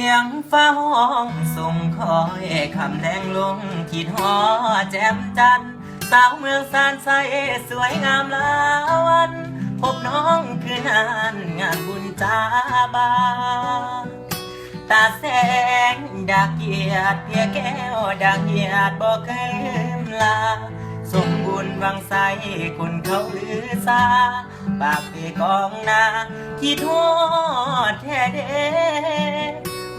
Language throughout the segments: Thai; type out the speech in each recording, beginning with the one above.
ยงฟ้าห้องส่งคอยคำแดงลงขีดหอแจ่มจันทร์สาวเมืองสานใสสวยงามลาวันพบน้องคือนานงานบุญจาบาตาแสงดักเกียรติเพียแก้วดักเกียรติบอกเคยลืมลาสมบุญวังใสคนเขาลือซาปากเปกองนาคิดฮอดแท้เด้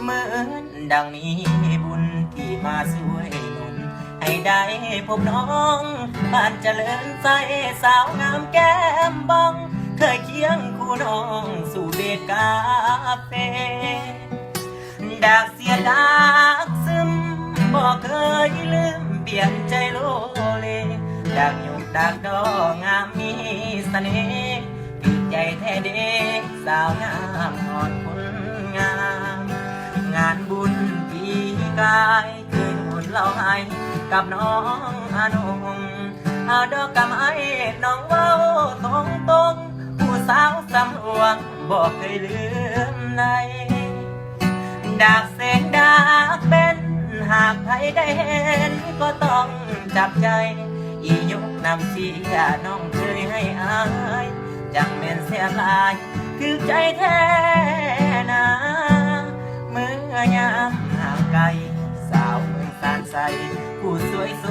เหมือนดังนี้บุญที่มาช่วยหนุนให้ได้พบน้องบ้านเจริญใจสาวงามแก้มบ้องเคยเคียงคู่น้องสู่เบตกาเฟดักเสียดักซึมบอกเคยลืมเปลี่ยนใจโลเลดักหยกดักดอกงามมีเสน่ห์ติดใจแท้เด็กสาวงามนอนคนงามงานบุญปีกายเคยหนุนเราให้กับน้องอนงเอาดอกกำไอ้น้องเว้าตรงตรงผู้สาวสำรวงบอกเคยลืมในดักเสงดักเป็นหากใครได้เห็นก็ต้องจับใจอียกนำเสียน้องเคยให้อายจังเป็นเสียลายคือใจแท้นะเมื่อยามห่างไกลสาวเมืองสานใสผู้สวยโส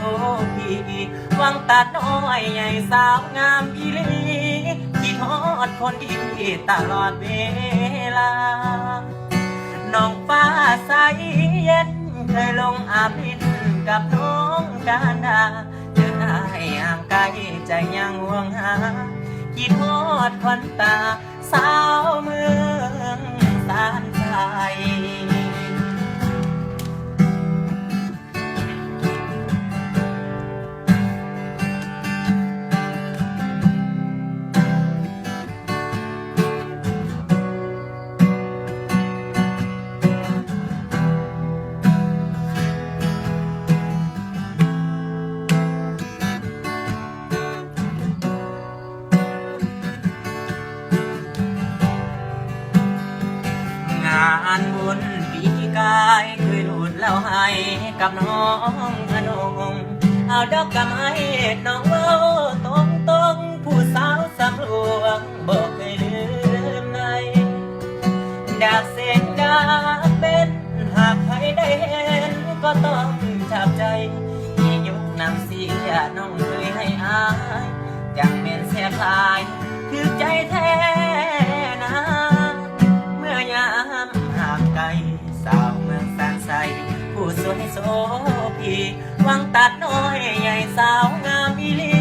พีวังตัดน้อยใหญ่สาวงามอีลีคิดฮอดคนดีตลอดเวลาน้องฟ้าใสเย็นเคยลงอาบินกับน้องการดาเจออายห่างไกลใจยังห่วงหาคิดฮอดควันตาสาวเมืองสานใสงานบุญปีกายเคยหลุดแล้วให้กับน้องอนงเอาดอกกำไอ้น้องเว้าตรงตรงผู้สาวสำรวงบอกเคยลืมในดักเสียงดักเป็นหากใครได้เห็นก็ต้องจับใจที่ยุคนำเสียน้องเคยให้อายยังเป็นเสียคลายคือใจแท้นะเมื่อยามห่างไกลสาวเมืองสานใสผู้สวยโสพีวังตัดน้อยใหญ่สาวงามอีลี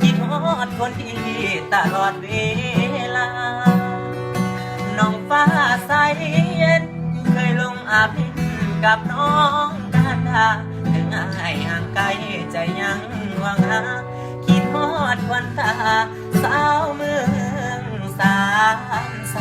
คิดฮอดคนดีตลอดเวลาน้องฟ้าใสเย็นเคยลงอาบินกับน้องการดาถึงอายห่างไกลใจยังหวังหาคิดฮอดวันตาสาวเมืองสานใส